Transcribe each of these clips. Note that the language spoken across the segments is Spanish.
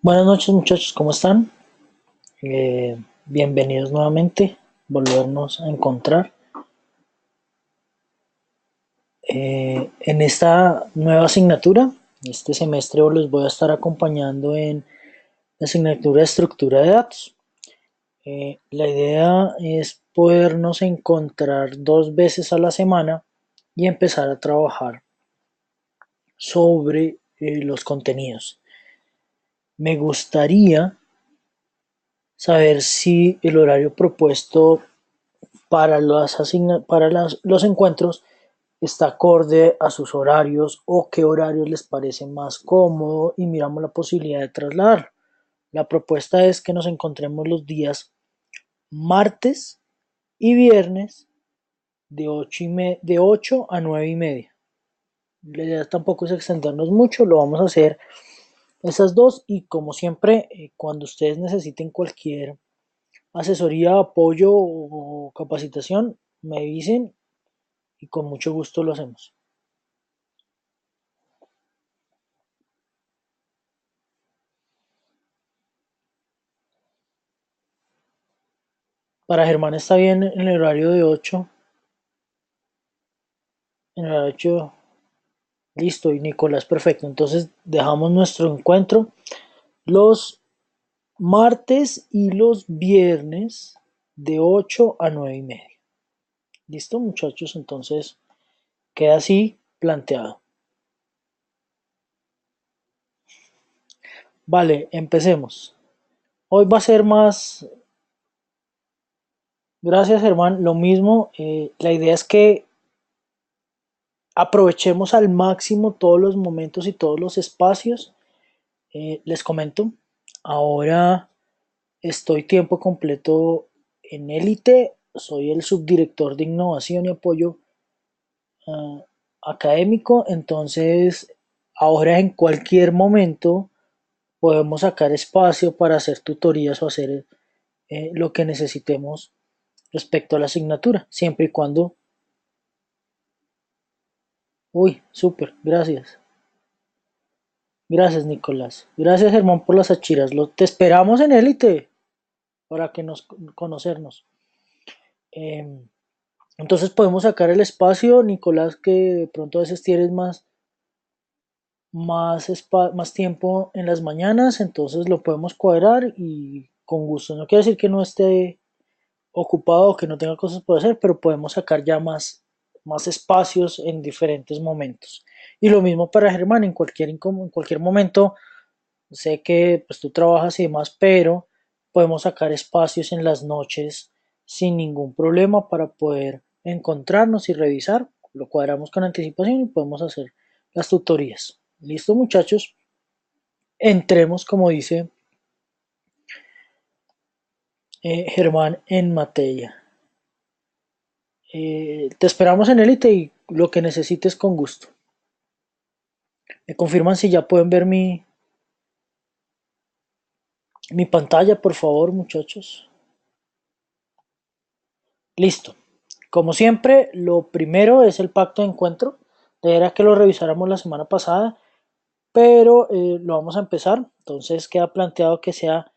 Buenas noches muchachos, ¿cómo están? Bienvenidos nuevamente, volvernos a encontrar. En esta nueva asignatura, este semestre les voy a estar acompañando en la asignatura de estructura de datos. La idea es podernos encontrar 2 veces a la semana y empezar a trabajar sobre los contenidos. Me gustaría saber si el horario propuesto para los encuentros está acorde a sus horarios o qué horarios les parece más cómodo y miramos la posibilidad de trasladar. La propuesta es que nos encontremos los días martes y viernes de 8 a 9:30. La idea tampoco es extendernos mucho, lo vamos a hacer esas dos y como siempre, cuando ustedes necesiten cualquier asesoría, apoyo o capacitación, me dicen y con mucho gusto lo hacemos. Para Germán está bien en el horario de 8, en el horario 8, listo, y Nicolás perfecto. Entonces dejamos nuestro encuentro los martes y los viernes de 8 a 9:30. Listo muchachos, entonces queda así planteado. Vale, empecemos. Hoy va a ser más, gracias Germán, lo mismo. La idea es que aprovechemos al máximo todos los momentos y todos los espacios. Les comento, ahora estoy tiempo completo en Élite, soy el subdirector de innovación y apoyo uh, académico, entonces ahora en cualquier momento podemos sacar espacio para hacer tutorías o hacer lo que necesitemos respecto a la asignatura, siempre y cuando... Uy, súper, gracias. Gracias, Nicolás. Gracias, Germán, por las achiras. Te esperamos en Élite para que nos conocernos. Eh, entonces podemos sacar el espacio, Nicolás, que de pronto a veces tienes más tiempo en las mañanas, entonces lo podemos cuadrar y con gusto. No quiere decir que no esté ocupado o que no tenga cosas por hacer, pero podemos sacar ya más espacios en diferentes momentos. Y lo mismo para Germán, en cualquier momento. Sé que pues tú trabajas y demás, pero podemos sacar espacios en las noches sin ningún problema para poder encontrarnos y revisar. Lo cuadramos con anticipación y podemos hacer las tutorías. ¿Listo, muchachos? Entremos, como dice Germán, en materia. Te esperamos en Elite y lo que necesites con gusto. Me confirman si ya pueden ver mi pantalla, por favor, muchachos. Listo. Como siempre, lo primero es el pacto de encuentro. De era que lo revisáramos la semana pasada, pero lo vamos a empezar. Entonces queda planteado que sea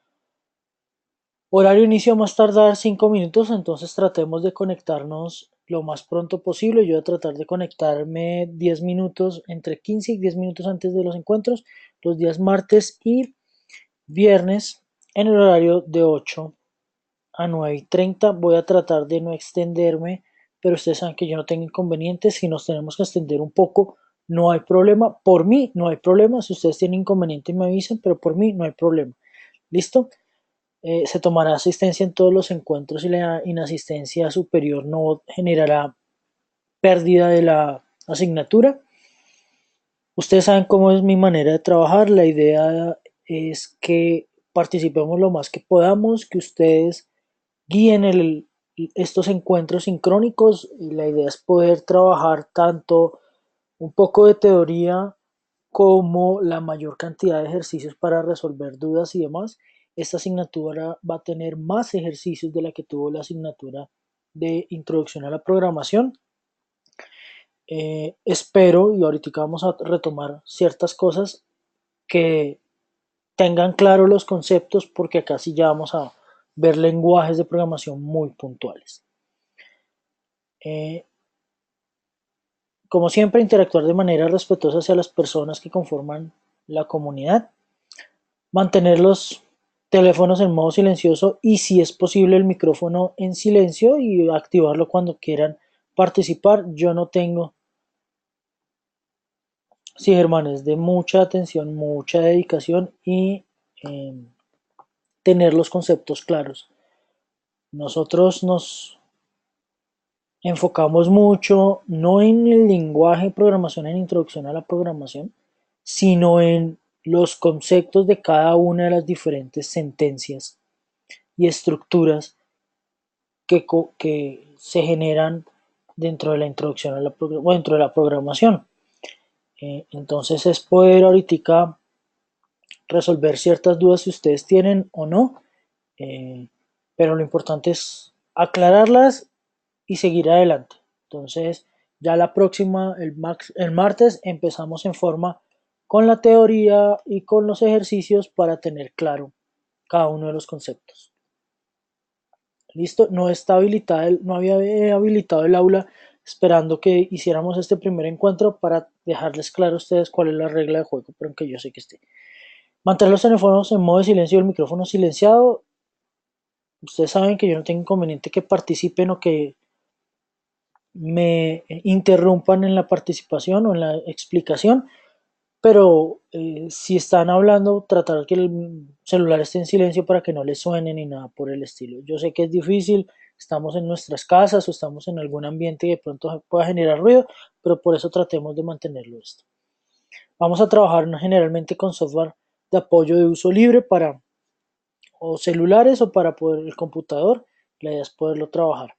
horario inicio más tardar 5 minutos. Entonces tratemos de conectarnos lo más pronto posible. Yo voy a tratar de conectarme 10 minutos, entre 15 y 10 minutos antes de los encuentros, los días martes y viernes en el horario de 8 a 9:30. Voy a tratar de no extenderme, pero ustedes saben que yo no tengo inconvenientes. Si nos tenemos que extender un poco, no hay problema. Por mí no hay problema. Si ustedes tienen inconveniente, me avisen, pero por mí no hay problema. ¿Listo? Se tomará asistencia en todos los encuentros y la inasistencia superior no generará pérdida de la asignatura. Ustedes saben cómo es mi manera de trabajar. La idea es que participemos lo más que podamos, que ustedes guíen estos encuentros sincrónicos y la idea es poder trabajar tanto un poco de teoría como la mayor cantidad de ejercicios para resolver dudas y demás. Esta asignatura va a tener más ejercicios de la que tuvo la asignatura de introducción a la programación. Espero, y ahorita vamos a retomar ciertas cosas, que tengan claro los conceptos porque acá sí ya vamos a ver lenguajes de programación muy puntuales. Eh, como siempre, interactuar de manera respetuosa hacia las personas que conforman la comunidad. Mantener los teléfonos en modo silencioso y si es posible el micrófono en silencio y activarlo cuando quieran participar. Yo no tengo. Sí, Germán, es de mucha atención, mucha dedicación y eh, tener los conceptos claros. Nosotros nos enfocamos mucho no en el lenguaje de programación, en introducción a la programación, sino en los conceptos de cada una de las diferentes sentencias y estructuras que se generan dentro de la introducción a la, o dentro de la programación. Entonces es poder ahorita resolver ciertas dudas si ustedes tienen o no, eh, pero lo importante es aclararlas y seguir adelante. Entonces, ya la próxima, el martes, empezamos en forma con la teoría y con los ejercicios para tener claro cada uno de los conceptos. Listo, no está habilitada, no había habilitado el aula esperando que hiciéramos este primer encuentro para dejarles claro a ustedes cuál es la regla de juego, pero aunque yo sé que esté. Mantener los teléfonos en modo de silencio y el micrófono silenciado. Ustedes saben que yo no tengo inconveniente que participen o que me interrumpan en la participación o en la explicación, pero si están hablando, tratar que el celular esté en silencio para que no les suene ni nada por el estilo. Yo sé que es difícil, estamos en nuestras casas o estamos en algún ambiente que de pronto pueda generar ruido, pero por eso tratemos de mantenerlo esto. Vamos a trabajar generalmente con software de apoyo de uso libre para o celulares o para poder el computador. La idea es poderlo trabajar.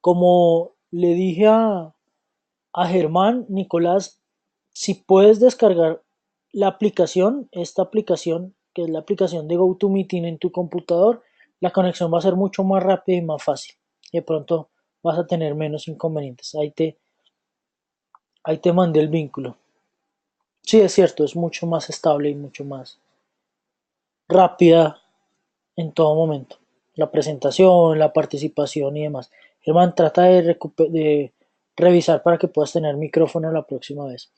Como le dije a Germán, Nicolás, si puedes descargar la aplicación, esta aplicación, que es la aplicación de GoToMeeting en tu computador, la conexión va a ser mucho más rápida y más fácil. De pronto vas a tener menos inconvenientes. Ahí te mandé el vínculo. Sí, es cierto, es mucho más estable y mucho más rápida en todo momento. La presentación, la participación y demás. Germán, trata de revisar para que puedas tener micrófono la próxima vez.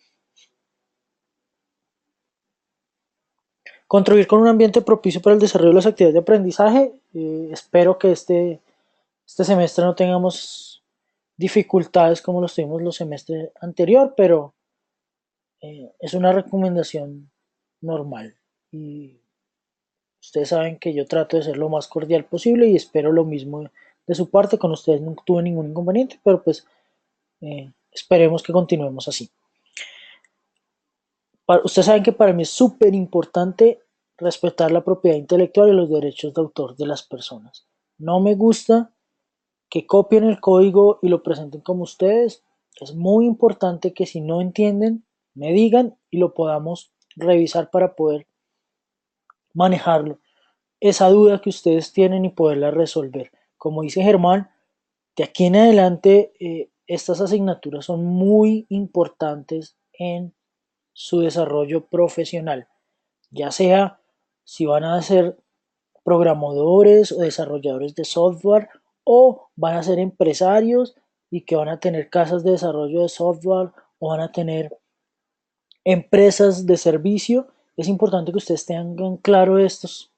Contribuir con un ambiente propicio para el desarrollo de las actividades de aprendizaje. Espero que este semestre no tengamos dificultades como los tuvimos los semestres anterior, pero es una recomendación normal. Y ustedes saben que yo trato de ser lo más cordial posible y espero lo mismo de su parte. Con ustedes no tuve ningún inconveniente, pero pues esperemos que continuemos así. Ustedes saben que para mí es súper importante respetar la propiedad intelectual y los derechos de autor de las personas. No me gusta que copien el código y lo presenten como ustedes. Es muy importante que si no entienden, me digan y lo podamos revisar para poder manejarlo. Esa duda que ustedes tienen y poderla resolver. Como dice Germán, de aquí en adelante estas asignaturas son muy importantes en su desarrollo profesional, ya sea si van a ser programadores o desarrolladores de software o van a ser empresarios y que van a tener casas de desarrollo de software o van a tener empresas de servicio. Es importante que ustedes tengan claro estos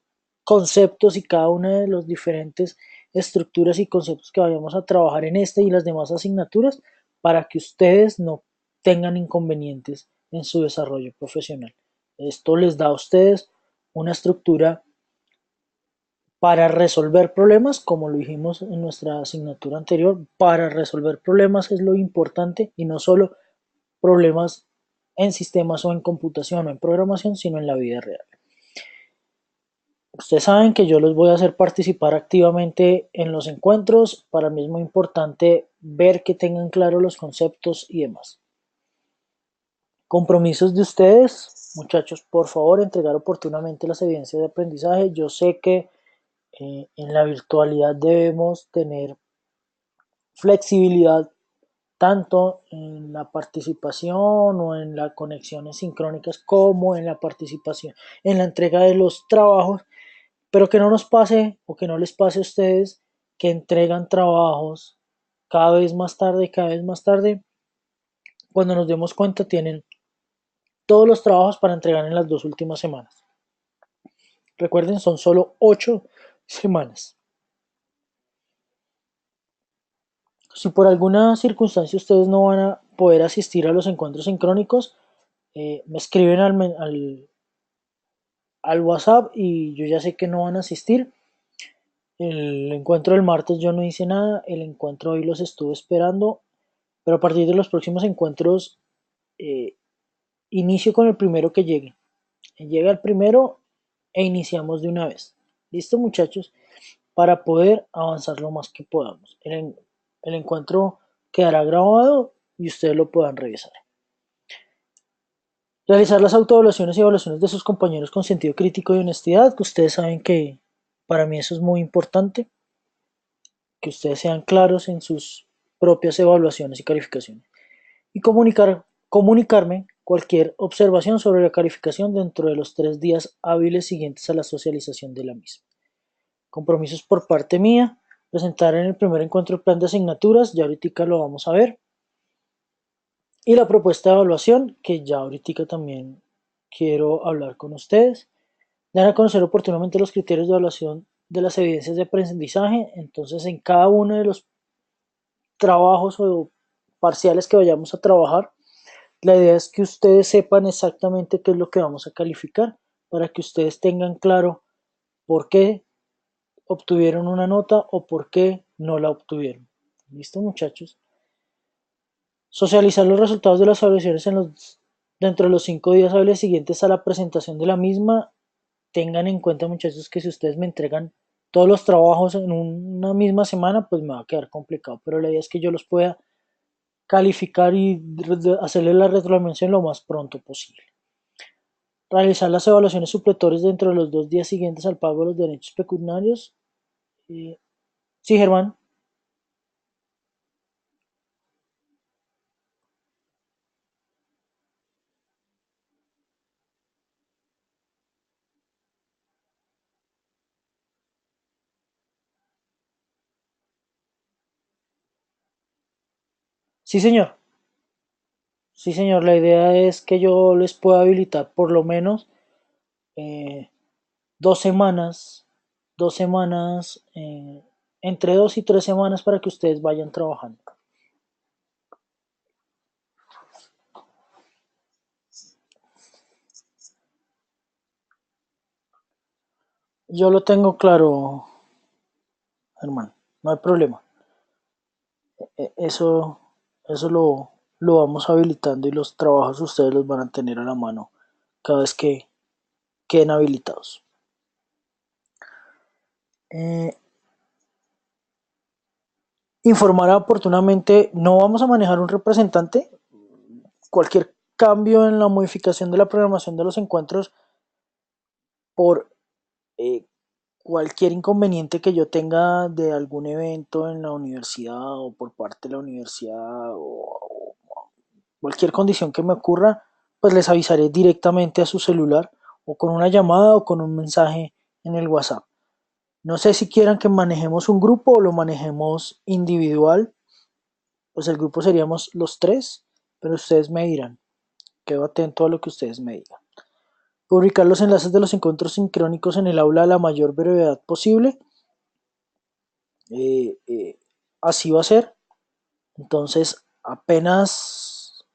conceptos y cada una de las diferentes estructuras y conceptos que vayamos a trabajar en esta y las demás asignaturas para que ustedes no tengan inconvenientes en su desarrollo profesional. Esto les da a ustedes una estructura para resolver problemas, como lo dijimos en nuestra asignatura anterior. Para resolver problemas es lo importante y no solo problemas en sistemas o en computación o en programación, sino en la vida real. Ustedes saben que yo los voy a hacer participar activamente en los encuentros. Para mí es muy importante ver que tengan claros los conceptos y demás. Compromisos de ustedes, muchachos, por favor, entregar oportunamente las evidencias de aprendizaje. Yo sé que en la virtualidad debemos tener flexibilidad tanto en la participación o en las conexiones sincrónicas como en la participación, en la entrega de los trabajos, pero que no nos pase o que no les pase a ustedes que entregan trabajos cada vez más tarde, cuando nos demos cuenta tienen todos los trabajos para entregar en las 2 últimas semanas. Recuerden, son solo 8 semanas. Si por alguna circunstancia ustedes no van a poder asistir a los encuentros sincrónicos, me escriben al WhatsApp y yo ya sé que no van a asistir. El encuentro del martes yo no hice nada, el encuentro hoy los estuve esperando, pero a partir de los próximos encuentros eh, inicio con el primero que llegue. Llega el primero e iniciamos de una vez. ¿Listo, muchachos? Para poder avanzar lo más que podamos. El encuentro quedará grabado y ustedes lo puedan revisar. Realizar las autoevaluaciones y evaluaciones de sus compañeros con sentido crítico y honestidad, que ustedes saben que para mí eso es muy importante, que ustedes sean claros en sus propias evaluaciones y calificaciones. Y comunicarme cualquier observación sobre la calificación dentro de los 3 días hábiles siguientes a la socialización de la misma. Compromisos por parte mía, presentar en el primer encuentro el plan de asignaturas, ya ahorita lo vamos a ver, y la propuesta de evaluación, que ya ahorita también quiero hablar con ustedes. Dan a conocer oportunamente los criterios de evaluación de las evidencias de aprendizaje, entonces en cada uno de los trabajos o parciales que vayamos a trabajar, la idea es que ustedes sepan exactamente qué es lo que vamos a calificar, para que ustedes tengan claro por qué obtuvieron una nota o por qué no la obtuvieron. ¿Listo, muchachos? Socializar los resultados de las evaluaciones dentro de los 5 días hábiles siguientes a la presentación de la misma. Tengan en cuenta, muchachos, que si ustedes me entregan todos los trabajos en una misma semana, pues me va a quedar complicado. Pero la idea es que yo los pueda calificar y hacerle la retroalimentación lo más pronto posible. Realizar las evaluaciones supletorias dentro de los 2 días siguientes al pago de los derechos pecuniarios. Sí, Germán. Sí, señor. Sí, señor. La idea es que yo les pueda habilitar por lo menos eh, 2 semanas, 2 semanas, entre 2 y 3 semanas para que ustedes vayan trabajando. Yo lo tengo claro, hermano, no hay problema. Eso lo vamos habilitando y los trabajos ustedes los van a tener a la mano cada vez que queden habilitados. Eh, Informar oportunamente, no vamos a manejar un representante. Cualquier cambio en la modificación de la programación de los encuentros por eh, cualquier inconveniente que yo tenga de algún evento en la universidad o por parte de la universidad o cualquier condición que me ocurra, pues les avisaré directamente a su celular o con una llamada o con un mensaje en el WhatsApp. No sé si quieran que manejemos un grupo o lo manejemos individual, pues el grupo seríamos los tres, pero ustedes me dirán, quedo atento a lo que ustedes me digan. Publicar los enlaces de los encuentros sincrónicos en el aula a la mayor brevedad posible. Eh, eh, Así va a ser. Entonces, apenas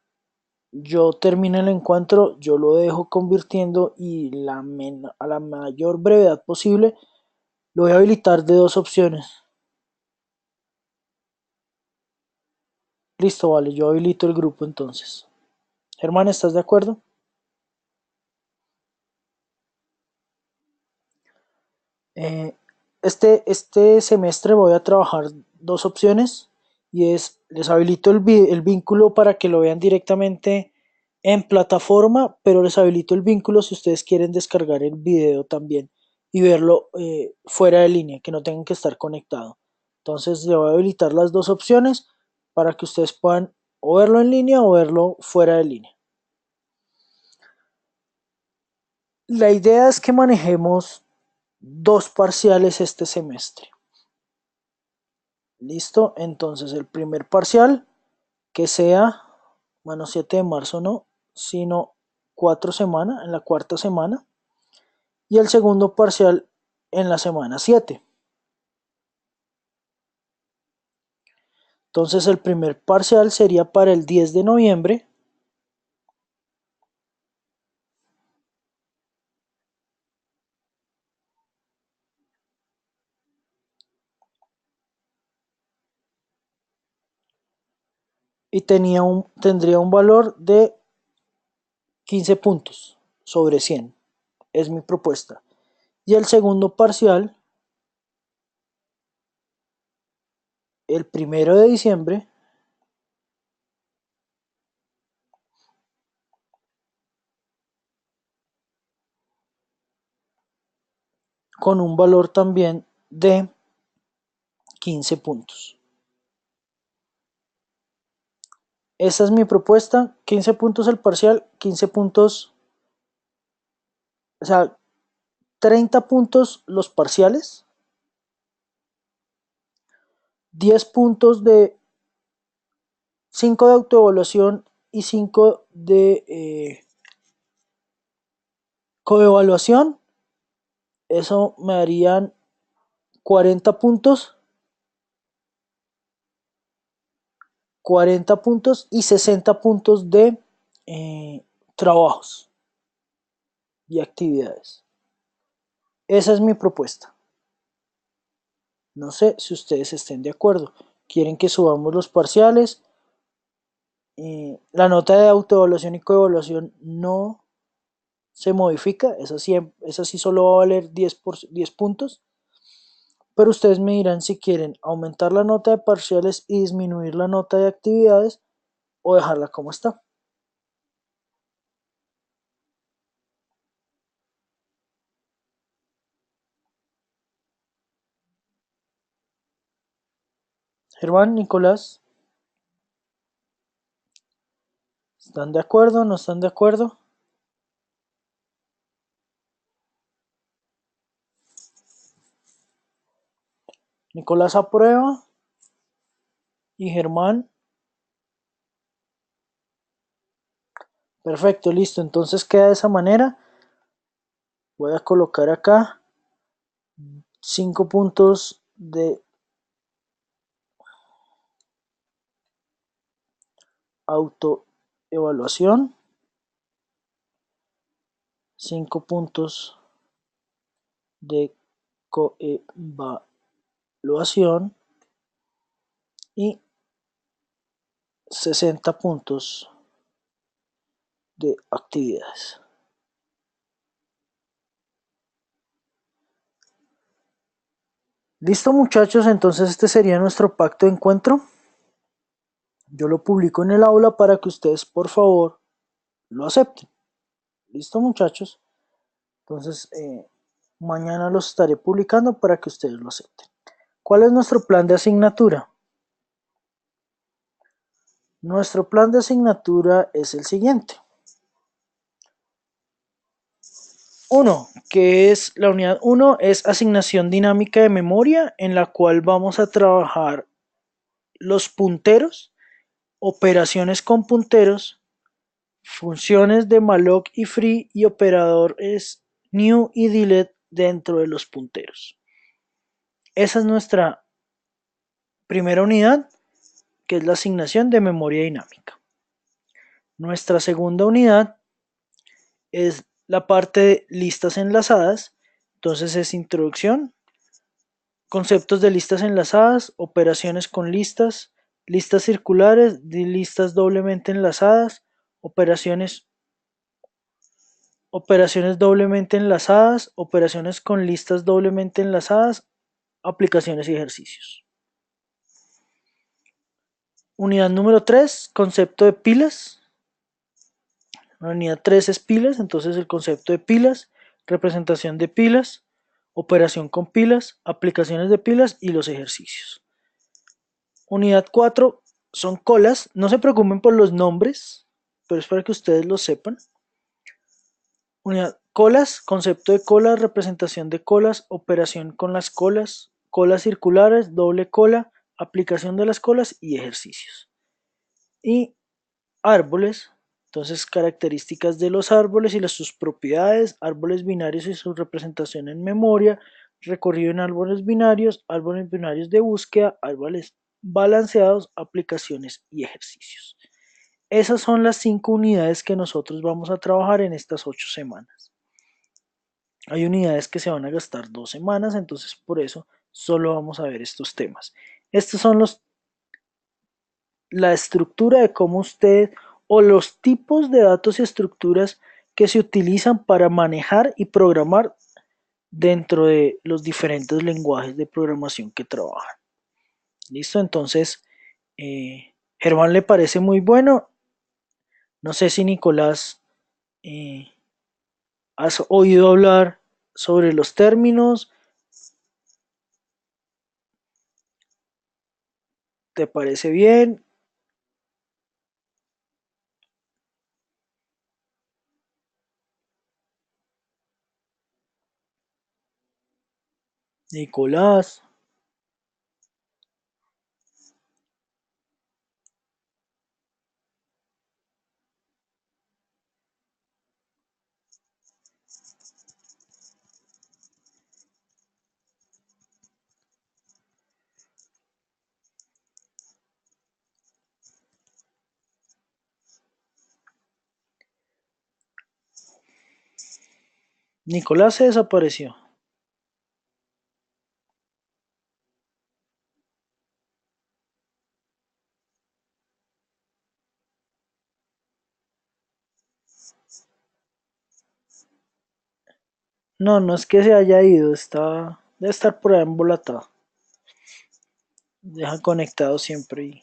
yo termine el encuentro, yo lo dejo convirtiendo y a la mayor brevedad posible lo voy a habilitar de 2 opciones. Listo, vale, yo habilito el grupo entonces. Germán, ¿estás de acuerdo? Eh, este semestre voy a trabajar 2 opciones y es, les habilito el vínculo para que lo vean directamente en plataforma, pero les habilito el vínculo si ustedes quieren descargar el video también y verlo fuera de línea, que no tengan que estar conectado. Entonces le voy a habilitar las 2 opciones para que ustedes puedan o verlo en línea o verlo fuera de línea. La idea es que manejemos dos parciales este semestre. ¿Listo? Entonces el primer parcial que sea, bueno, 7 de marzo no, sino 4 semanas, en la cuarta semana. Y el segundo parcial en la semana 7. Entonces el primer parcial sería para el 10 de noviembre. Y tendría un valor de 15 puntos sobre 100. Es mi propuesta. Y el segundo parcial, el 1 de diciembre, con un valor también de 15 puntos. Esa es mi propuesta, 15 puntos el parcial, 15 puntos, o sea, 30 puntos los parciales, 10 puntos de 5 de autoevaluación y 5 de coevaluación. Eso me darían 40 puntos, 40 puntos y 60 puntos de trabajos y actividades. Esa es mi propuesta. No sé si ustedes estén de acuerdo. ¿Quieren que subamos los parciales? La nota de autoevaluación y coevaluación no se modifica. Esa sí solo va a valer 10 puntos. Pero ustedes me dirán si quieren aumentar la nota de parciales y disminuir la nota de actividades o dejarla como está. Germán, Nicolás, ¿están de acuerdo? ¿No están de acuerdo? Nicolás aprueba y Germán. Perfecto, listo. Entonces queda de esa manera. Voy a colocar acá 5 puntos de autoevaluación, 5 puntos de coevaluación y 60 puntos de actividades. Listo muchachos, entonces este sería nuestro pacto de encuentro. Yo lo publico en el aula para que ustedes por favor lo acepten. Listo muchachos. Entonces mañana los estaré publicando para que ustedes lo acepten. ¿Cuál es nuestro plan de asignatura? Nuestro plan de asignatura es el siguiente. Que es la unidad 1, es asignación dinámica de memoria, en la cual vamos a trabajar los punteros, operaciones con punteros, funciones de malloc y free y operadores new y delete dentro de los punteros. Esa es nuestra primera unidad, que es la asignación de memoria dinámica. Nuestra segunda unidad es la parte de listas enlazadas, entonces es introducción, conceptos de listas enlazadas, operaciones con listas, listas circulares, listas doblemente enlazadas, operaciones doblemente enlazadas, operaciones con listas doblemente enlazadas, aplicaciones y ejercicios. Unidad número 3, concepto de pilas. La unidad 3 es pilas, entonces el concepto de pilas, representación de pilas, operación con pilas, aplicaciones de pilas y los ejercicios. Unidad 4, son colas, no se preocupen por los nombres, pero es para que ustedes lo sepan. Unidad, colas, concepto de colas, representación de colas, operación con las colas, colas circulares, doble cola, aplicación de las colas y ejercicios. Y árboles, entonces características de los árboles y sus propiedades, árboles binarios y su representación en memoria, recorrido en árboles binarios de búsqueda, árboles balanceados, aplicaciones y ejercicios. Esas son las 5 unidades que nosotros vamos a trabajar en estas 8 semanas. Hay unidades que se van a gastar 2 semanas, entonces por eso solo vamos a ver estos temas. Estos son la estructura de cómo usted o los tipos de datos y estructuras que se utilizan para manejar y programar dentro de los diferentes lenguajes de programación que trabajan. ¿Listo? Entonces, Germán le parece muy bueno. No sé si Nicolás eh, has oído hablar sobre los términos. ¿Te parece bien? Nicolás. Nicolás se desapareció. No, no es que se haya ido, debe estar por ahí embolatado. Deja conectado siempre.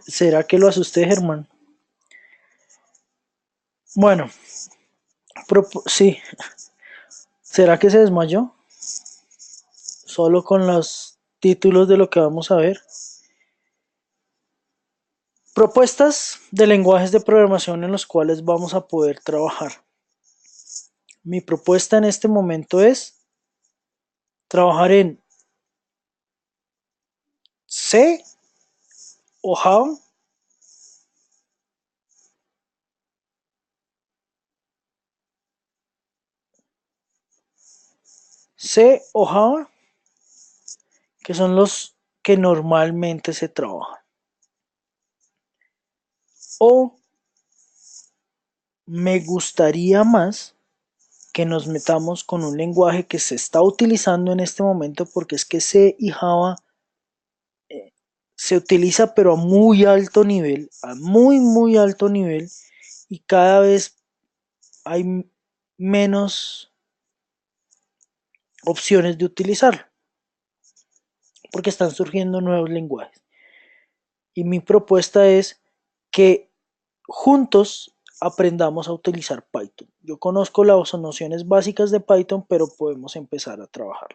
¿Será que lo asusté, Germán? Bueno, sí. ¿Será que se desmayó? Solo con los títulos de lo que vamos a ver. Propuestas de lenguajes de programación en los cuales vamos a poder trabajar. Mi propuesta en este momento es trabajar en C o Java, C o Java, que son los que normalmente se trabajan. O me gustaría más que nos metamos con un lenguaje que se está utilizando en este momento, porque es que C y Java se utiliza pero a muy alto nivel, a muy alto nivel, y cada vez hay menos opciones de utilizarlo, porque están surgiendo nuevos lenguajes. Y mi propuesta es que juntos aprendamos a utilizar Python. Yo conozco las nociones básicas de Python, pero podemos empezar a trabajar.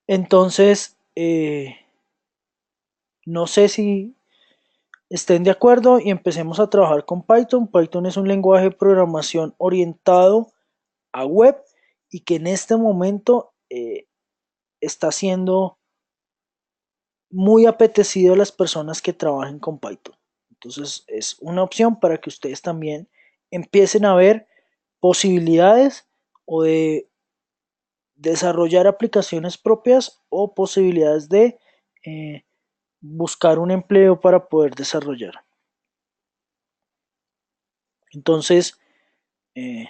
Entonces, no sé si estén de acuerdo y empecemos a trabajar con Python. Python es un lenguaje de programación orientado a web y que en este momento está siendo muy apetecido a las personas que trabajen con Python. Entonces es una opción para que ustedes también empiecen a ver posibilidades o de desarrollar aplicaciones propias o posibilidades de eh, buscar un empleo para poder desarrollar. Entonces, eh,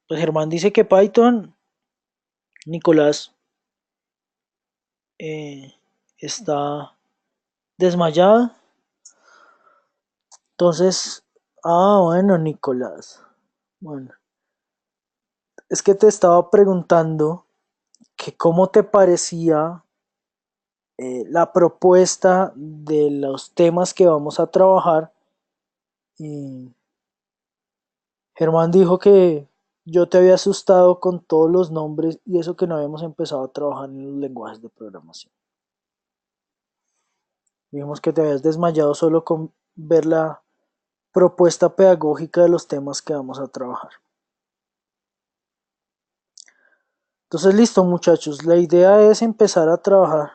pues Germán dice que Python, Nicolás eh, está desmayada. Entonces, bueno, Nicolás. Bueno, es que te estaba preguntando que cómo te parecía la propuesta de los temas que vamos a trabajar. Y Germán dijo que yo te había asustado con todos los nombres y eso que no habíamos empezado a trabajar en los lenguajes de programación. Vimos que te habías desmayado solo con ver la propuesta pedagógica de los temas que vamos a trabajar. Entonces, listo, muchachos, la idea es empezar a trabajar.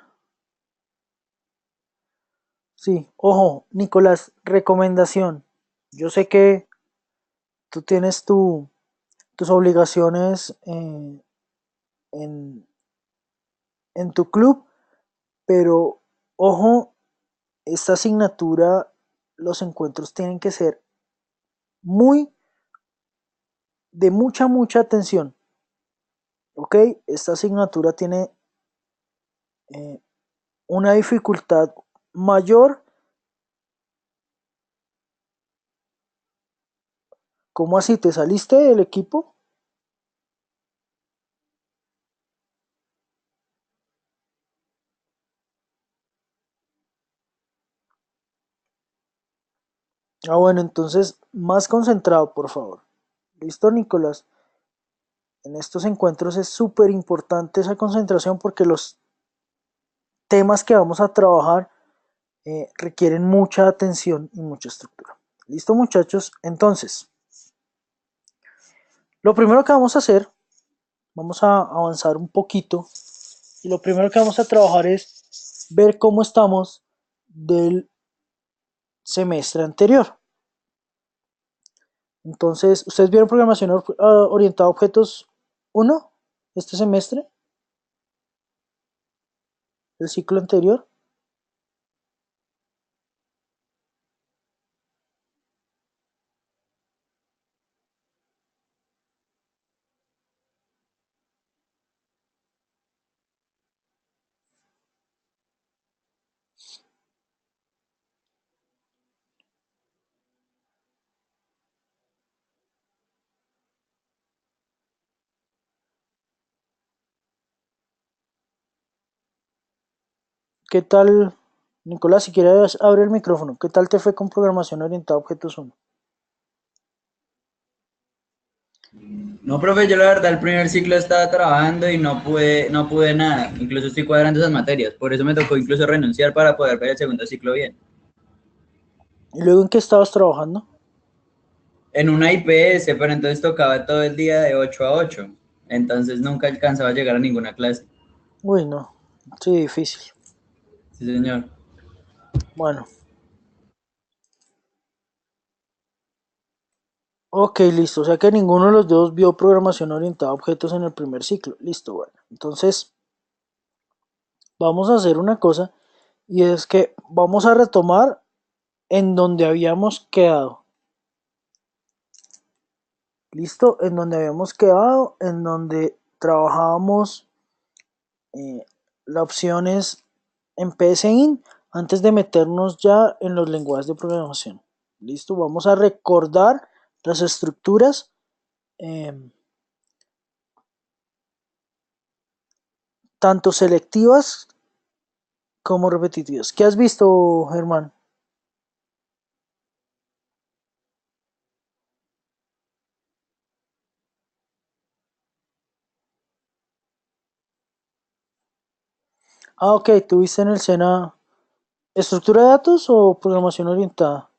Sí, ojo, Nicolás, recomendación. Yo sé que tú tienes tus obligaciones en, en tu club, pero ojo, esta asignatura, los encuentros tienen que ser muy, de mucha atención, ¿ok? Esta asignatura tiene eh, una dificultad mayor. ¿Cómo así? ¿Te saliste del equipo? Ah, bueno, entonces más concentrado, por favor. ¿Listo, Nicolás? En estos encuentros es súper importante esa concentración porque los temas que vamos a trabajar requieren mucha atención y mucha estructura. ¿Listo, muchachos? Entonces, lo primero que vamos a hacer, vamos a avanzar un poquito y lo primero que vamos a trabajar es ver cómo estamos del semestre anterior. Entonces, ¿ustedes vieron programación orientada a objetos uno este semestre? ¿El ciclo anterior? ¿Qué tal, Nicolás, si quieres abre el micrófono? ¿Qué tal te fue con programación orientada a objetos uno? No, profe, yo la verdad el primer ciclo estaba trabajando y no pude nada. Incluso estoy cuadrando esas materias. Por eso me tocó incluso renunciar para poder ver el segundo ciclo bien. ¿Y luego en qué estabas trabajando? En una IPS, pero entonces tocaba todo el día de 8 a 8. Entonces nunca alcanzaba a llegar a ninguna clase. Uy, no, sí, difícil. Sí, señor. Bueno, ok, listo. O sea que ninguno de los dos vio programación orientada a objetos en el primer ciclo. Listo, bueno. Entonces, vamos a hacer una cosa y es que vamos a retomar en donde habíamos quedado. Listo, en donde habíamos quedado, en donde trabajábamos eh, la opción es en PSIN antes de meternos ya en los lenguajes de programación. Listo, vamos a recordar las estructuras eh, tanto selectivas como repetitivas. ¿Qué has visto, Germán? Ah, ok, ¿tuviste en el SENA estructura de datos o programación orientada?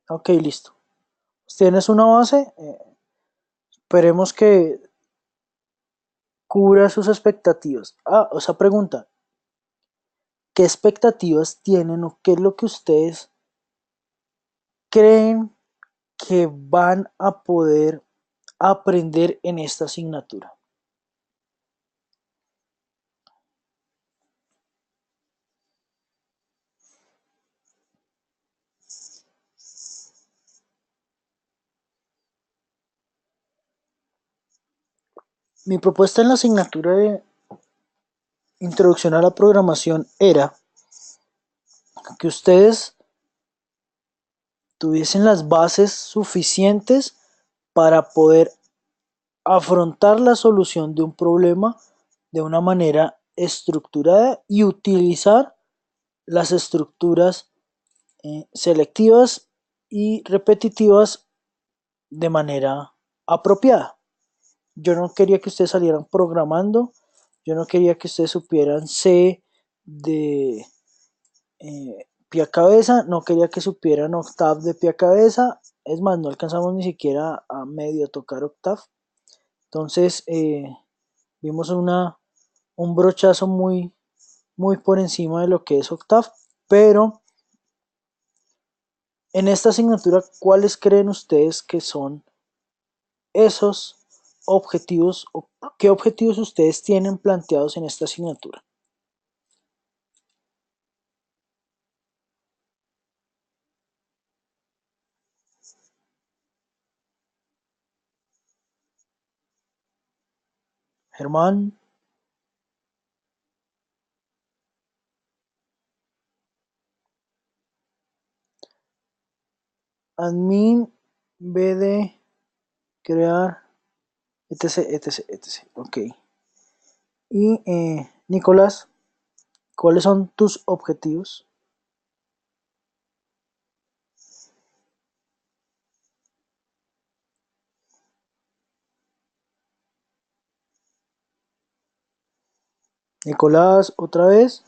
Ok, listo. Tienes una base, esperemos que cubra sus expectativas. Ah, esa pregunta, ¿qué expectativas tienen o qué es lo que ustedes creen que van a poder aprender en esta asignatura? Mi propuesta en la asignatura de introducción a la programación era que ustedes tuviesen las bases suficientes para poder afrontar la solución de un problema de una manera estructurada y utilizar las estructuras selectivas y repetitivas de manera apropiada. Yo no quería que ustedes salieran programando, yo no quería que ustedes supieran C de pie a cabeza, no quería que supieran octave de pie a cabeza, es más, no alcanzamos ni siquiera a medio tocar octave. Entonces vimos un brochazo muy por encima de lo que es octave, pero en esta asignatura, ¿cuáles creen ustedes que son esos objetivos o qué objetivos ustedes tienen planteados en esta asignatura? Germán, admin, bd, crear, etc, etc, etc. Ok. Y Nicolás, ¿cuáles son tus objetivos? Nicolás, otra vez.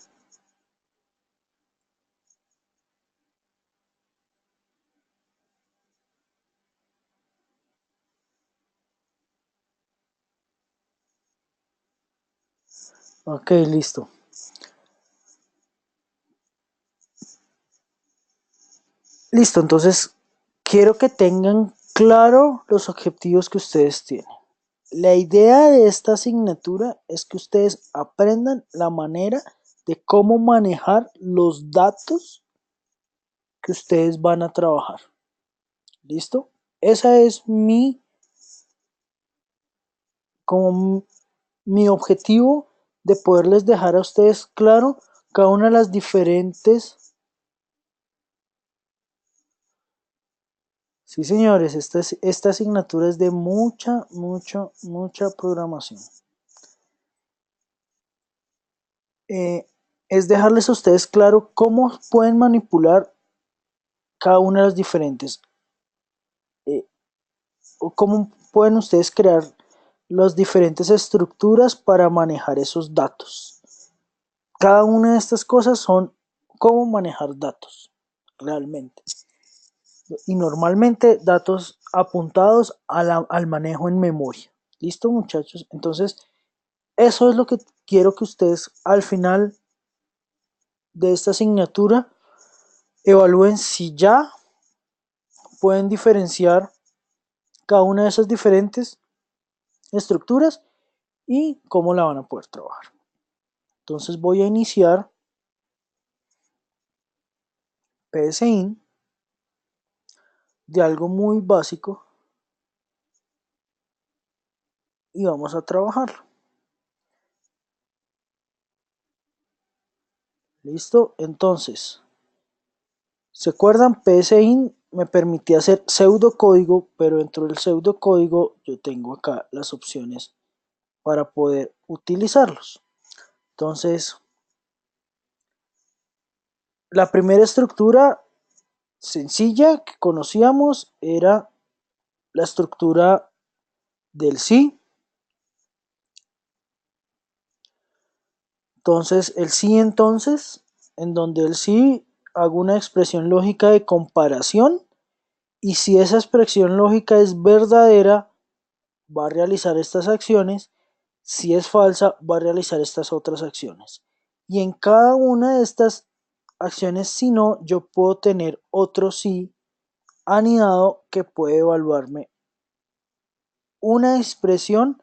Ok, listo. Listo, entonces quiero que tengan claro los objetivos que ustedes tienen. La idea de esta asignatura es que ustedes aprendan la manera de cómo manejar los datos que ustedes van a trabajar. ¿Listo? Esa es como mi objetivo de poderles dejar a ustedes claro cada una de las diferentes. Sí, señores, esta asignatura es de mucha programación. Es dejarles a ustedes claro cómo pueden manipular cada una de las diferentes, eh, o cómo pueden ustedes crear las diferentes estructuras para manejar esos datos. Cada una de estas cosas son cómo manejar datos realmente. Y normalmente datos apuntados al manejo en memoria. ¿Listo, muchachos? Entonces, eso es lo que quiero que ustedes al final de esta asignatura evalúen si ya pueden diferenciar cada una de esas diferentes estructuras y cómo la van a poder trabajar. Entonces voy a iniciar PSIN de algo muy básico y vamos a trabajarlo. ¿Listo? Entonces, ¿se acuerdan? PSIN me permitía hacer pseudocódigo, pero dentro del pseudocódigo yo tengo acá las opciones para poder utilizarlos. Entonces, la primera estructura sencilla que conocíamos era la estructura del sí. Entonces, el sí entonces, en donde el sí hago una expresión lógica de comparación y si esa expresión lógica es verdadera, va a realizar estas acciones, si es falsa, va a realizar estas otras acciones. Y en cada una de estas acciones, si no, yo puedo tener otro sí anidado que puede evaluarme una expresión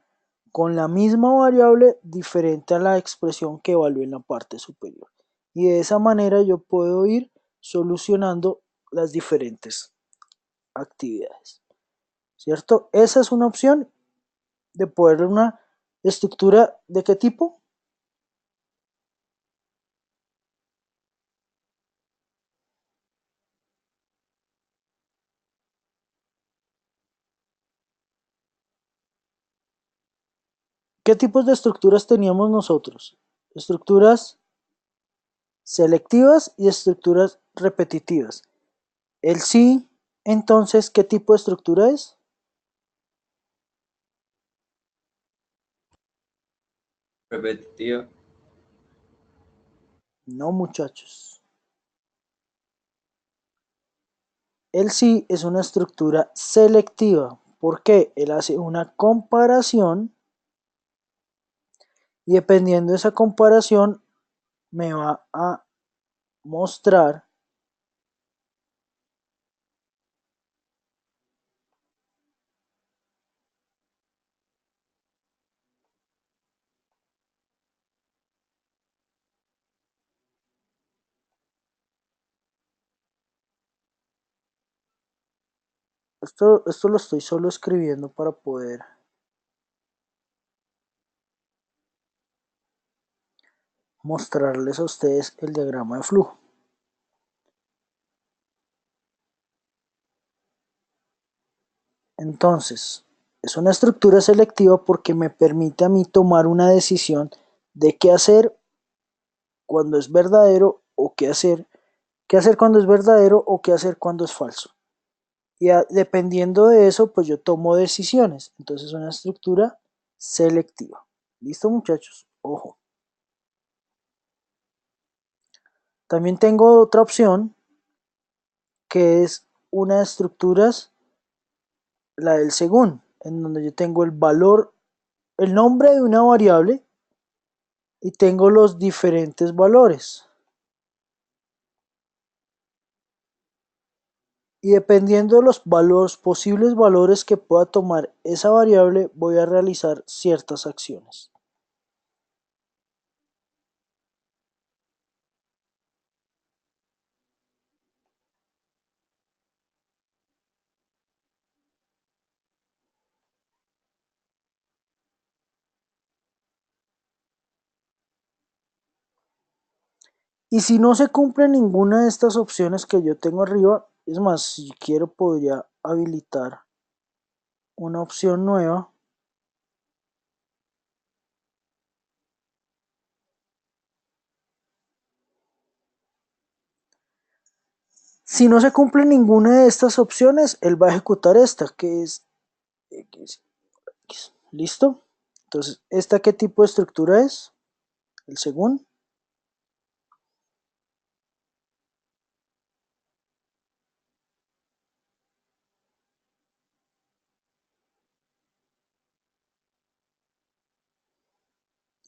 con la misma variable diferente a la expresión que evalué en la parte superior. Y de esa manera yo puedo ir solucionando las diferentes actividades. ¿Cierto? Esa es una opción de poder una estructura de qué tipo. ¿Qué tipos de estructuras teníamos nosotros? Estructuras selectivas y estructuras repetitivas. El sí, entonces, ¿qué tipo de estructura es? Repetitiva. No, muchachos. El sí es una estructura selectiva. ¿Por qué? Él hace una comparación y dependiendo de esa comparación me va a mostrar. Esto lo estoy solo escribiendo para poder mostrarles a ustedes el diagrama de flujo. Entonces, es una estructura selectiva porque me permite a mí tomar una decisión de qué hacer cuando es verdadero o qué hacer cuando es verdadero o qué hacer cuando es falso. Y dependiendo de eso, pues yo tomo decisiones. Entonces es una estructura selectiva. ¿Listo, muchachos? Ojo. También tengo otra opción que es una de estructuras, la del según, en donde yo tengo el valor, el nombre de una variable y tengo los diferentes valores. Y dependiendo de los posibles valores que pueda tomar esa variable, voy a realizar ciertas acciones. Y si no se cumple ninguna de estas opciones que yo tengo arriba, es más, si quiero podría habilitar una opción nueva. Si no se cumple ninguna de estas opciones, él va a ejecutar esta, que es X. ¿Listo? Entonces, ¿esta qué tipo de estructura es? El según.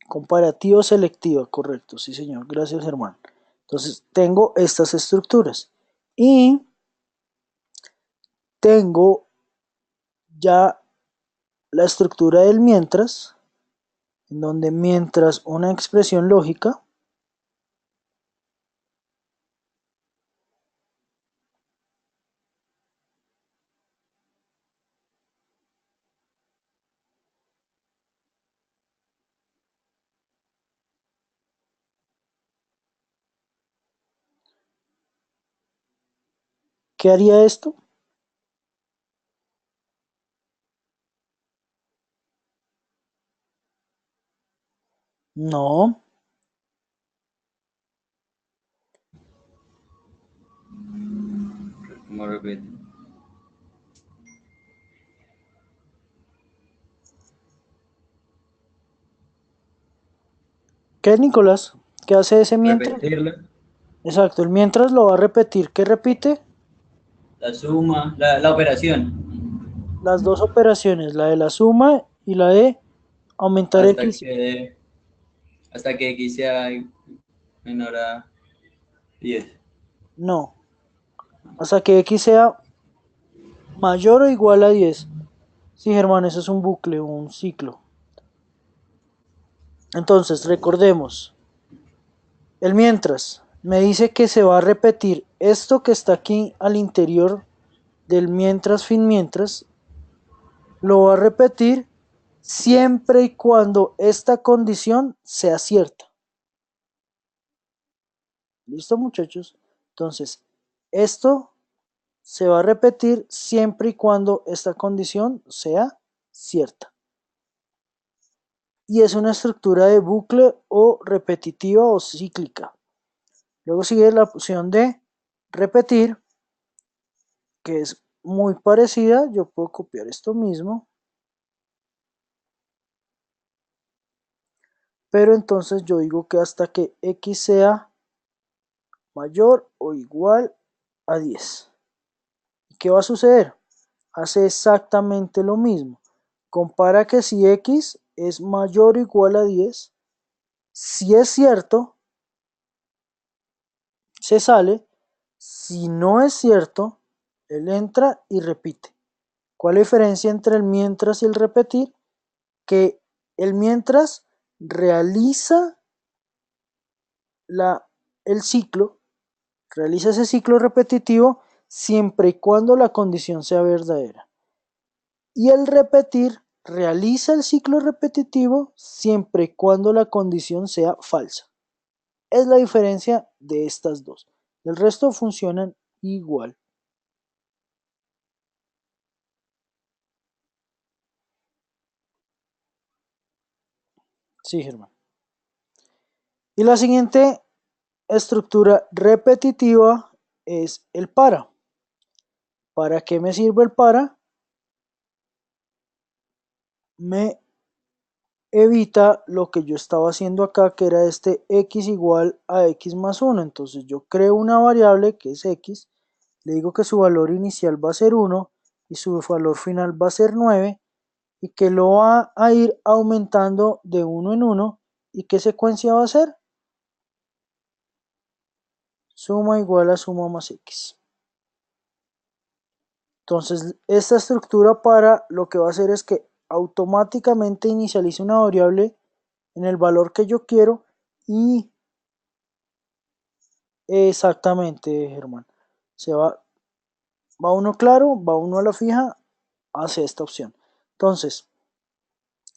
Comparativo selectiva, correcto, sí señor, gracias hermano. Entonces, tengo estas estructuras. Y tengo ya la estructura del mientras, en donde mientras una expresión lógica, ¿qué haría esto? No. ¿Cómo repite? ¿Qué, Nicolás? ¿Qué hace ese mientras? Repetirla. Exacto, el mientras lo va a repetir. ¿Qué repite? La suma, la operación. Las dos operaciones, la de la suma y la de aumentar Hasta x. que, hasta que X sea menor a 10. No, hasta que x sea mayor o igual a 10. Sí, Germán, eso es un bucle, un ciclo. Entonces, recordemos, el mientras me dice que se va a repetir esto que está aquí al interior del mientras fin mientras, lo va a repetir siempre y cuando esta condición sea cierta. ¿Listo, muchachos? Entonces, esto se va a repetir siempre y cuando esta condición sea cierta. Y es una estructura de bucle o repetitiva o cíclica. Luego sigue la opción de repetir, que es muy parecida. Yo puedo copiar esto mismo, pero entonces yo digo que hasta que x sea mayor o igual a 10. ¿Qué va a suceder? Hace exactamente lo mismo. Compara que si x es mayor o igual a 10, si es cierto, se sale. Si no es cierto, él entra y repite. ¿Cuál es la diferencia entre el mientras y el repetir? Que el mientras realiza el ciclo, realiza ese ciclo repetitivo siempre y cuando la condición sea verdadera. Y el repetir realiza el ciclo repetitivo siempre y cuando la condición sea falsa. Es la diferencia de estas dos. El resto funcionan igual. Sí, Germán. Y la siguiente estructura repetitiva es el para. ¿Para qué me sirve el para? Me evita lo que yo estaba haciendo acá, que era este x igual a x más 1. Entonces yo creo una variable que es x, le digo que su valor inicial va a ser 1 y su valor final va a ser 9 y que lo va a ir aumentando de 1 en 1. ¿Y qué secuencia va a ser? Suma igual a suma más x. Entonces esta estructura para lo que va a hacer es que automáticamente inicialice una variable en el valor que yo quiero y exactamente, Germán. Va uno claro, va uno a la fija, hace esta opción. Entonces,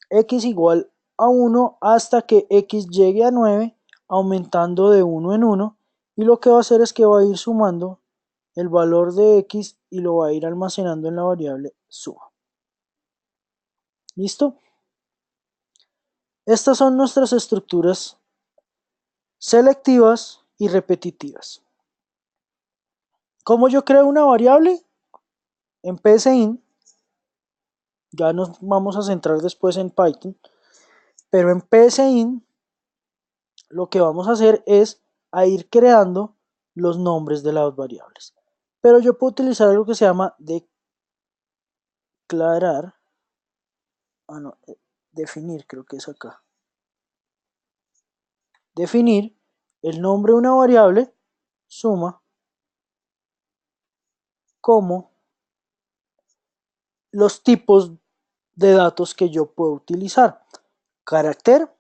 x igual a 1 hasta que x llegue a 9, aumentando de 1 en 1. Y lo que va a hacer es que va a ir sumando el valor de x y lo va a ir almacenando en la variable suma. ¿Listo? Estas son nuestras estructuras selectivas y repetitivas. ¿Cómo yo creo una variable? En PSIN, ya nos vamos a centrar después en Python, pero en PSIN lo que vamos a hacer es a ir creando los nombres de las variables. Pero yo puedo utilizar algo que se llama declarar, no, definir, creo que es acá. Definir el nombre de una variable, suma, como los tipos de datos que yo puedo utilizar. Carácter.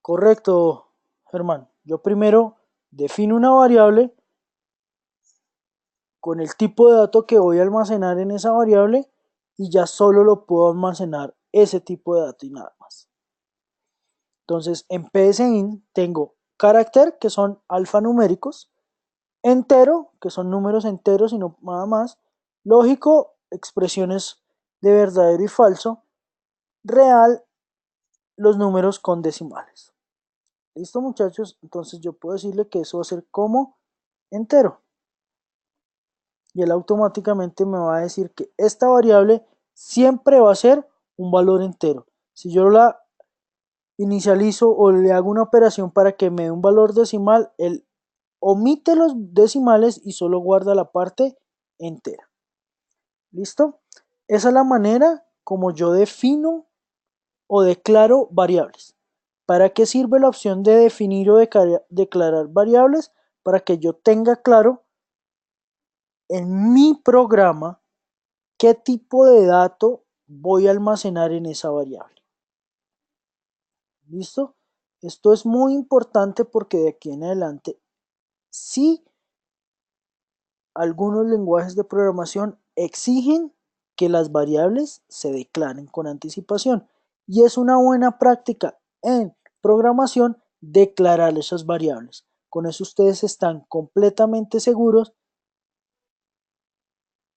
Correcto, Germán. Yo primero defino una variable con el tipo de dato que voy a almacenar en esa variable y ya solo lo puedo almacenar ese tipo de dato y nada más. Entonces en PSIN tengo carácter, que son alfanuméricos, entero, que son números enteros y no nada más, lógico, expresiones de verdadero y falso, real, los números con decimales. ¿Listo, muchachos? Entonces yo puedo decirle que eso va a ser como entero. Y él automáticamente me va a decir que esta variable siempre va a ser un valor entero. Si yo la inicializo o le hago una operación para que me dé un valor decimal, él omite los decimales y solo guarda la parte entera. ¿Listo? Esa es la manera como yo defino o declaro variables. ¿Para qué sirve la opción de definir o declarar variables? Para que yo tenga claro en mi programa qué tipo de dato voy a almacenar en esa variable. ¿Listo? Esto es muy importante porque de aquí en adelante, si algunos lenguajes de programación exigen que las variables se declaren con anticipación. Y es una buena práctica en programación declarar esas variables. Con eso ustedes están completamente seguros.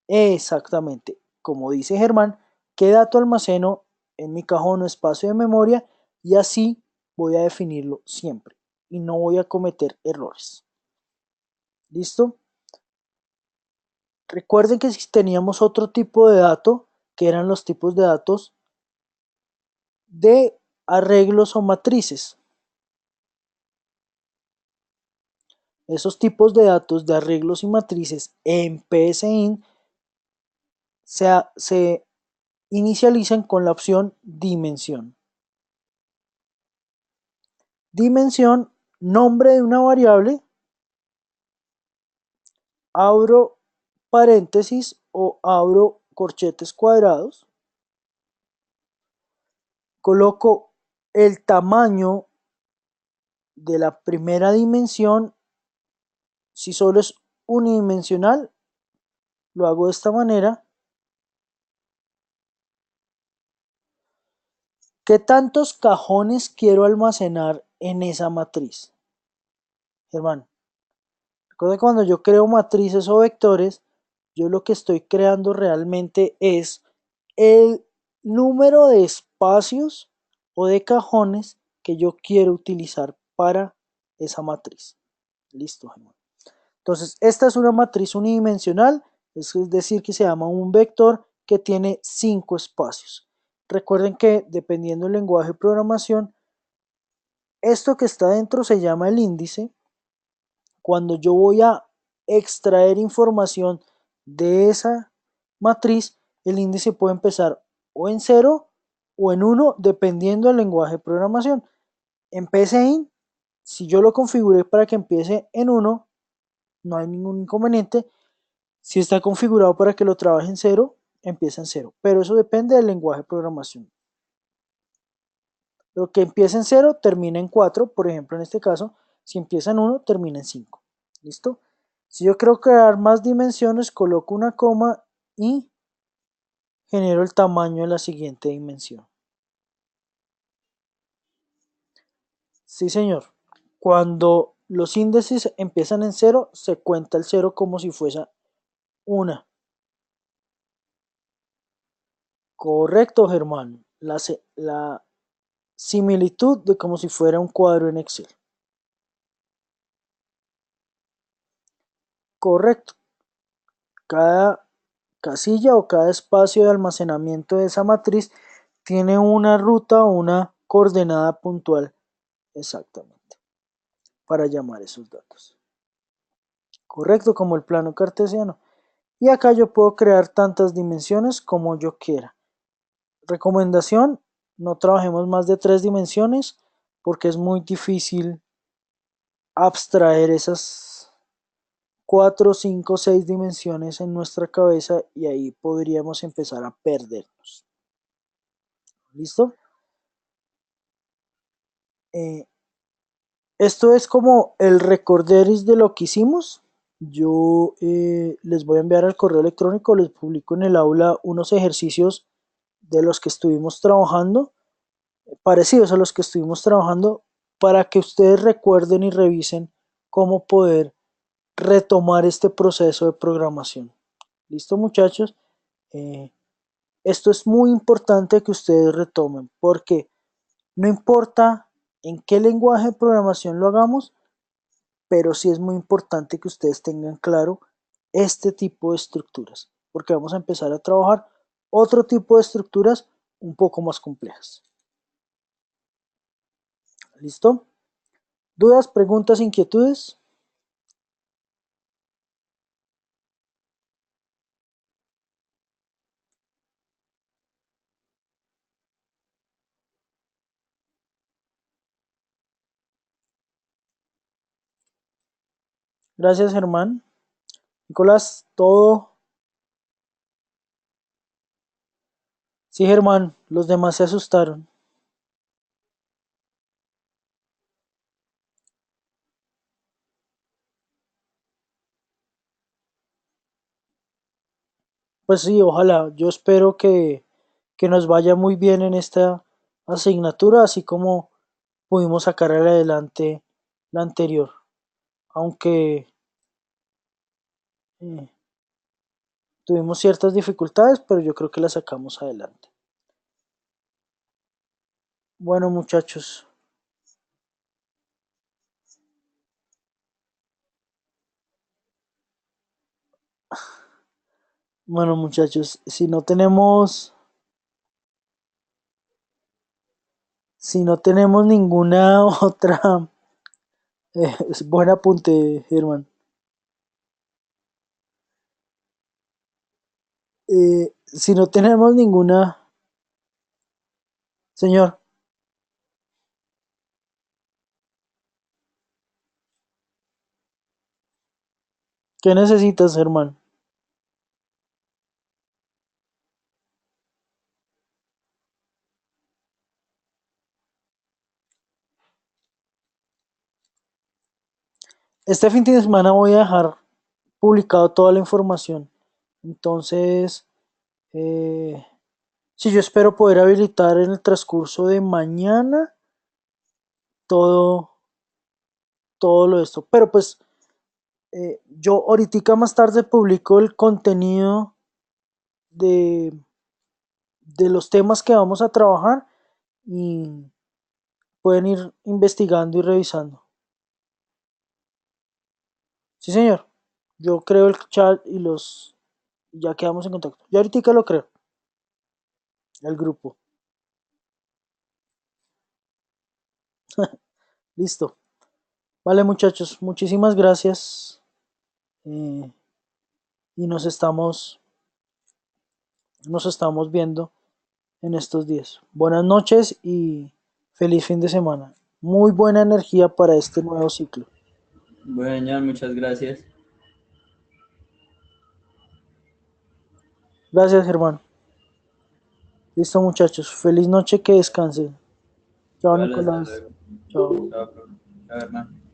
Exactamente, como dice Germán, qué dato almaceno en mi cajón o espacio de memoria y así voy a definirlo siempre. y no voy a cometer errores. ¿Listo? Recuerden que si teníamos otro tipo de dato, que eran los tipos de datos de arreglos o matrices. Esos tipos de datos de arreglos y matrices en PSIN se inicializan con la opción dimensión. Dimensión, nombre de una variable, abro paréntesis o abro corchetes cuadrados, coloco el tamaño de la primera dimensión. Si solo es unidimensional, lo hago de esta manera. ¿Qué tantos cajones quiero almacenar en esa matriz? Germán, recuerda que cuando yo creo matrices o vectores, yo lo que estoy creando realmente es el número de espacios o de cajones que yo quiero utilizar para esa matriz. Listo, Germán. Entonces, esta es una matriz unidimensional, es decir, que se llama un vector que tiene 5 espacios. Recuerden que dependiendo del lenguaje de programación, esto que está dentro se llama el índice. Cuando yo voy a extraer información de esa matriz, el índice puede empezar o en 0 o en 1, dependiendo del lenguaje de programación. En PSIN, si yo lo configuré para que empiece en 1, no hay ningún inconveniente. Si está configurado para que lo trabaje en 0, empieza en 0. Pero eso depende del lenguaje de programación. Lo que empieza en 0 termina en 4, por ejemplo en este caso, si empieza en 1 termina en 5. ¿Listo? Si yo quiero crear más dimensiones, coloco una coma y genero el tamaño de la siguiente dimensión. Sí, señor. Cuando los índices empiezan en 0, se cuenta el 0 como si fuese una. Correcto, Germán. La similitud de como si fuera un cuadro en Excel. Correcto. Cada casilla o cada espacio de almacenamiento de esa matriz tiene una ruta o una coordenada puntual exactamente para llamar esos datos. Correcto, como el plano cartesiano. Y acá yo puedo crear tantas dimensiones como yo quiera. Recomendación, no trabajemos más de 3 dimensiones porque es muy difícil abstraer esas 4, 5, 6 dimensiones en nuestra cabeza y ahí podríamos empezar a perdernos. ¿Listo? Esto es como el recorderis de lo que hicimos. Yo les voy a enviar al correo electrónico, les publico en el aula unos ejercicios de los que estuvimos trabajando, parecidos a los que estuvimos trabajando, para que ustedes recuerden y revisen cómo poder retomar este proceso de programación. ¿Listo, muchachos? Esto es muy importante que ustedes retomen, porque no importa en qué lenguaje de programación lo hagamos, pero sí es muy importante que ustedes tengan claro este tipo de estructuras, porque vamos a empezar a trabajar otro tipo de estructuras un poco más complejas. ¿Listo? ¿Dudas, preguntas, inquietudes? Gracias, Germán. Nicolás, todo. Sí, Germán, los demás se asustaron. Pues sí, ojalá. Yo espero que nos vaya muy bien en esta asignatura, así como pudimos sacar adelante la anterior. Aunque eh, tuvimos ciertas dificultades, pero yo creo que las sacamos adelante. Bueno, muchachos, Bueno, muchachos, si no tenemos ninguna otra, es buen apunte, Germán. Si no tenemos ninguna, señor, ¿qué necesitas, Germán? Este fin de semana voy a dejar publicado toda la información. Entonces, eh, sí, yo espero poder habilitar en el transcurso de mañana todo, todo lo de esto. Pero pues yo ahorita más tarde publico el contenido de, de los temas que vamos a trabajar y pueden ir investigando y revisando. Sí, señor. Yo creo el chat y ya quedamos en contacto. Yo ahorita lo creo, el grupo. Listo. Vale, muchachos, muchísimas gracias. eh, y nos estamos viendo en estos días. Buenas noches y feliz fin de semana. Muy buena energía para este nuevo ciclo. Bueno, señor, muchas gracias. Gracias, Germán. Listo, muchachos. Feliz noche, que descansen. Chao, Igual, hasta Nicolás. luego. Chao. Chao, chao, hermano.